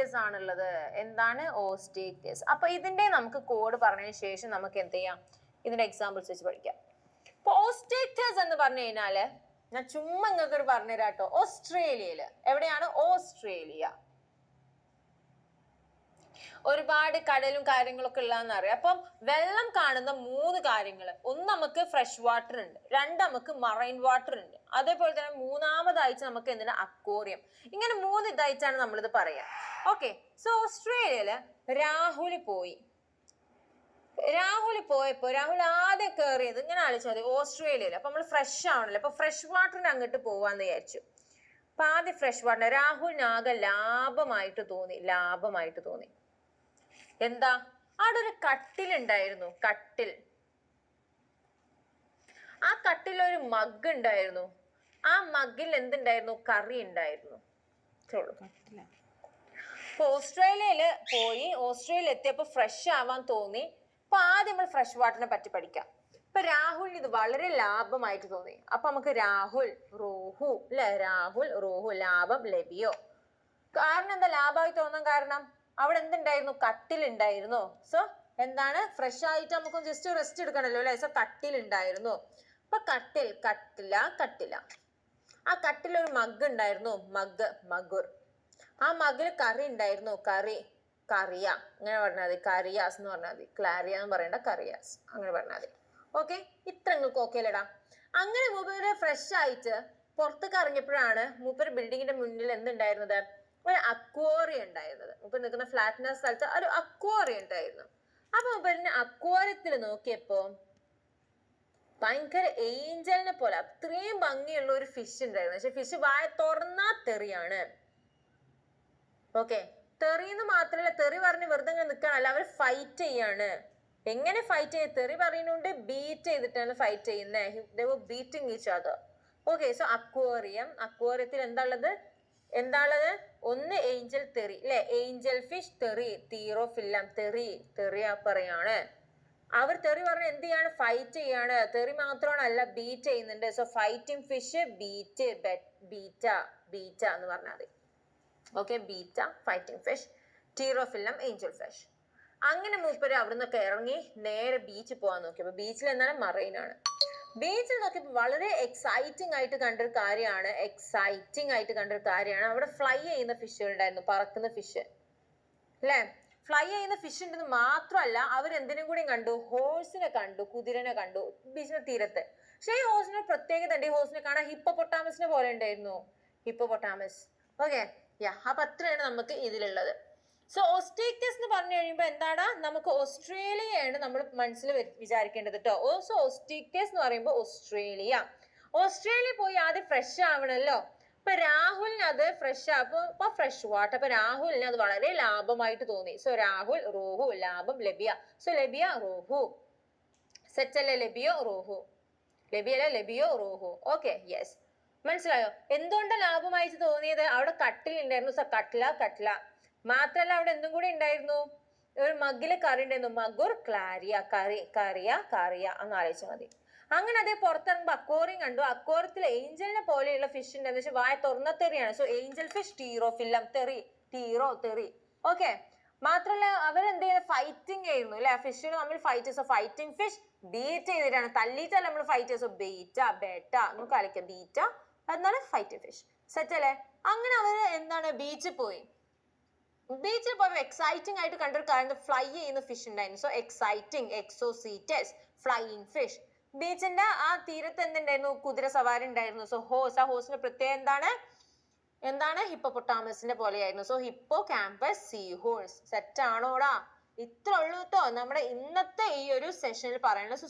ഓസ്റ്റിക്ടസ് ആണുള്ളത്. എന്താണ്? ഓസ്റ്റിക്ടസ്. അപ്പൊ ഇതിന്റെ നമുക്ക് കോഡ് പറഞ്ഞതിന് ശേഷം നമുക്ക് എന്ത് ചെയ്യാം? ഇതിന്റെ എക്സാമ്പിൾസ് വെച്ച് പഠിക്കാം. ഇപ്പൊ ഓസ്റ്റിക്ടസ് എന്ന് പറഞ്ഞു കഴിഞ്ഞാല് ഞാൻ ചുമ്മാ നിങ്ങൾക്ക് പറഞ്ഞു തരാം കേട്ടോ. ഓസ്ട്രേലിയയില് എവിടെയാണ്? ഓസ്ട്രേലിയ. ഒരുപാട് കടലും കാര്യങ്ങളൊക്കെ ഉള്ളതെന്ന് അറിയാം. അപ്പം വെള്ളം കാണുന്ന 3 കാര്യങ്ങൾ. ഒന്ന് നമുക്ക് ഫ്രഷ് വാട്ടർ ഉണ്ട്, 2 നമുക്ക് മറൈൻ വാട്ടർ ഉണ്ട്, അതേപോലെ തന്നെ മൂന്നാമതായിട്ട് നമുക്ക് എന്തിനാ? അക്വേറിയം. ഇങ്ങനെ 3 ഇതായിട്ടാണ് നമ്മളിത് പറയാം. ഓക്കെ. സോ ഓസ്ട്രേലിയയില് രാഹുൽ പോയപ്പോ രാഹുൽ ആദ്യം കയറിയത് ഇങ്ങനെ ആലോചിച്ചാൽ മതി, ഓസ്ട്രേലിയയിൽ. അപ്പൊ നമ്മൾ ഫ്രഷ് ആണല്ലോ, അപ്പൊ ഫ്രഷ് വാട്ടറിന് അങ്ങോട്ട് പോവാന്ന് വിചാരിച്ചു. അപ്പൊ ആദ്യം ഫ്രഷ് വാട്ടർ രാഹുലിന് ആകെ ലാഭമായിട്ട് തോന്നി. എന്താ? അവിടെ ഒരു കട്ടിലുണ്ടായിരുന്നു, കട്ടിൽ. ആ കട്ടിൽ ഒരു മഗ് ഉണ്ടായിരുന്നു. ആ മഗ്ഗിൽ എന്തുണ്ടായിരുന്നു? കറി ഉണ്ടായിരുന്നു. അപ്പൊ ഓസ്ട്രേലിയ എത്തിയപ്പോ ഫ്രഷ് ആവാൻ തോന്നി. അപ്പൊ ആദ്യം നമ്മൾ ഫ്രഷ് വാട്ടറിനെ പറ്റി പഠിക്കാം. ഇപ്പൊ രാഹുലിന് ഇത് വളരെ ലാഭമായിട്ട് തോന്നി. അപ്പൊ നമുക്ക് രാഹുൽ റോഹു ലാഭം ലഭിയോ? കാരണം എന്താ ലാഭമായി തോന്നാൻ കാരണം? അവിടെ എന്തുണ്ടായിരുന്നു? കട്ടിലുണ്ടായിരുന്നു. സോ എന്താണ്? ഫ്രഷ് ആയിട്ട് നമുക്ക് ജസ്റ്റ് റെസ്റ്റ് എടുക്കണല്ലോ അല്ലെ? സോ കട്ടിലുണ്ടായിരുന്നു. അപ്പൊ കട്ടില. ആ കട്ടിൽ ഒരു മഗ് ഉണ്ടായിരുന്നു, മഗുർ. ആ മഗിൽ കറി ഉണ്ടായിരുന്നു, കറിയ. അങ്ങനെ പറഞ്ഞാൽ മതി. കറിയാസ് എന്ന് പറഞ്ഞാൽ മതി. ക്ലാരിയ എന്ന് പറയണ്ട, കറിയാസ് അങ്ങനെ പറഞ്ഞാൽ മതി. ഓക്കെ, ഇത്ര നിങ്ങൾക്ക് ഓക്കെ അല്ലേടാ? അങ്ങനെ മൂപ്പര് ഫ്രഷ് ആയിട്ട് പുറത്തേക്ക് ഇറങ്ങിയപ്പോഴാണ് മൂപ്പര് ബിൽഡിങ്ങിന്റെ മുന്നിൽ എന്തുണ്ടായിരുന്നത്? ഒരു അക്വേറിയം ഉണ്ടായിരുന്നത്. മൂപ്പര് നിൽക്കുന്ന ഫ്ലാറ്റിന്റെ സ്ഥലത്ത് ഒരു അക്വേറിയം ഉണ്ടായിരുന്നു. അപ്പൊ മൂപ്പരിന് അക്വേറിയത്തിൽ നോക്കിയപ്പോ ഭയങ്കര ഏഞ്ചലിനെ പോലെ അത്രയും ഭംഗിയുള്ള ഒരു ഫിഷ് ഉണ്ടായിരുന്നു. പക്ഷെ ഫിഷ് വായ തുറന്നാ തെറിയാണ്. ഓക്കെ, തെറിന്ന് മാത്രല്ല, തെറി പറഞ്ഞ് വെറുതെ ഇങ്ങനെ നിൽക്കാനല്ല, അവർ ഫൈറ്റ് ചെയ്യാണ്. എങ്ങനെ ഫൈറ്റ് ചെയ്യും? തെറി പറയുന്നുണ്ട്, ബീറ്റ് ചെയ്തിട്ടാണ് ഫൈറ്റ് ചെയ്യുന്നത്. Beating each other. Okay, so അക്വേറിയത്തിൽ എന്താ ഉള്ളത്? ഒന്ന് ഏഞ്ചൽ തെറി അല്ലെ? ഏഞ്ചൽ ഫിഷ് തെറി, തീറോഫില്ലം തെറിയ പറയാണ്. അവർ തെറി പറഞ്ഞ് എന്ത് ചെയ്യാണ്? ഫൈറ്റ് ചെയ്യാണ്. തെറി മാത്രമല്ല, ബീറ്റ് ചെയ്യുന്നുണ്ട്. സോ ഫൈറ്റിംഗ് ഫിഷ് ബീറ്റ എന്ന് പറഞ്ഞാൽ മതി. Okay, betta fighting fish, pterophyllum angel fish. അങ്ങനെ മൂപ്പര് അവിടുന്നൊക്കെ ഇറങ്ങി നേരെ ബീച്ചിൽ പോകാൻ നോക്കിയപ്പോ ബീച്ചിൽ എന്താണ്? മറൈനാണ്. ബീച്ചിൽ നോക്കിയപ്പോൾ വളരെ എക്സൈറ്റിംഗ് ആയിട്ട് കണ്ടൊരു കാര്യമാണ് അവിടെ ഫ്ലൈ ചെയ്യുന്ന ഫിഷുകൾ ഉണ്ടായിരുന്നു, പറക്കുന്ന ഫിഷ് അല്ലെ? ഫ്ലൈ ചെയ്യുന്ന ഫിഷ് ഉണ്ടെന്ന് മാത്രമല്ല, അവരെന്തിനും കൂടി കണ്ടു? ഹോഴ്സിനെ കണ്ടു, കുതിരനെ കണ്ടു ബീച്ചിന്റെ തീരത്ത്. പക്ഷെ ഈ ഹോഴ്സിന്റെ പ്രത്യേകത ഉണ്ട്. ഈ ഹോഴ്സിനെ കാണാൻ ഹിപ്പോപ്പൊട്ടാമസിനെ പോലെ ഉണ്ടായിരുന്നു. ഓക്കെ, അപ്പൊ അത്രയാണ് നമുക്ക് ഇതിലുള്ളത്. സോ ഓസ്റ്റിക്ടസ് എന്ന് പറഞ്ഞു കഴിയുമ്പോൾ എന്താണ്? നമുക്ക് ഓസ്ട്രേലിയയാണ് നമ്മൾ മനസ്സിൽ വിചാരിക്കേണ്ടത് കേട്ടോ. സോ ഓസ്റ്റിക്ടസ് എന്ന് പറയുമ്പോൾ ഓസ്ട്രേലിയ പോയി ആദ്യം ഫ്രഷ് ആവണല്ലോ. അപ്പൊ രാഹുലിന് അത് അപ്പൊ ഫ്രഷ് വാട്ടർ. അപ്പൊ രാഹുലിന് അത് വളരെ ലാഭമായിട്ട് തോന്നി. സോ രാഹുൽ റോഹു ലാഭം ലഭിയ. സോ ലഭിയ റോഹു. സെറ്റല്ലേ? ലഭിയോ റോഹു. ഓക്കെ, യെസ്, മനസ്സിലായോ? എന്തുകൊണ്ടാണ് ലാഭമായിട്ട് തോന്നിയത്? അവിടെ കട്ടിലുണ്ടായിരുന്നു. സോ കട്ട്ല. മാത്രല്ല അവിടെ എന്തും കൂടി ഉണ്ടായിരുന്നു? ഒരു മഗ്ഗില് കറി ഉണ്ടായിരുന്നു, മഗുർ ക്ലാരിയ, കറിയ എന്ന് ആലോചിച്ചാൽ മതി. അങ്ങനെ അതേ പുറത്തിറങ്ങുമ്പോൾ അക്വേറിയം കണ്ടു. അക്വേറിയത്തിൽ ഏഞ്ചലിനെ പോലെയുള്ള ഫിഷ് ഉണ്ട്. പക്ഷെ വായ തുറന്ന തെറിയാണ്. സോ ഏഞ്ചൽ ഫിഷ് ടീറോഫില്ലം തെറി. ഓക്കെ, മാത്രല്ല അവരെന്ത് ചെയ്യുന്നത്? ഫൈറ്റിംഗ് ചെയ്യുന്നു അല്ലെ? ഫിഷിന് നമ്മൾ fight. So fighting fish beat ചെയ്തിട്ടാണ്, തല്ലിയിട്ടല്ല നമ്മൾ ഫൈറ്റ്. സോ ബേറ്റ നമുക്ക് കളിക്കാം. ബീറ്റ എന്നാണ് ഫൈറ്റിംഗ് ഫിഷ്. സെറ്റ് അല്ലേ? അങ്ങനെ അവര് എന്താണ്? ബീച്ചിൽ പോയി എക്സൈറ്റിംഗ് ആയിട്ട് കണ്ടൊരു കാര്യം, ഫ്ലൈ ചെയ്യുന്ന ഫിഷ് ഉണ്ടായിരുന്നു. So exciting, exocoetus, flying fish. ബീച്ചിന്റെ ആ തീരത്ത് എന്തുണ്ടായിരുന്നു? കുതിര സവാരി ഉണ്ടായിരുന്നു. സോ ആ ഹോഴ്സിന്റെ പ്രത്യേകത എന്താണ്? ഹിപ്പോപ്പൊട്ടാമസിന്റെ പോലെയായിരുന്നു. So hippocampus sea horse. Set ആണോടാ? ഇത്ര ഉള്ളൂ കേട്ടോ നമ്മുടെ ഇന്നത്തെ ഈ ഒരു സെഷനിൽ പറയുന്നത്.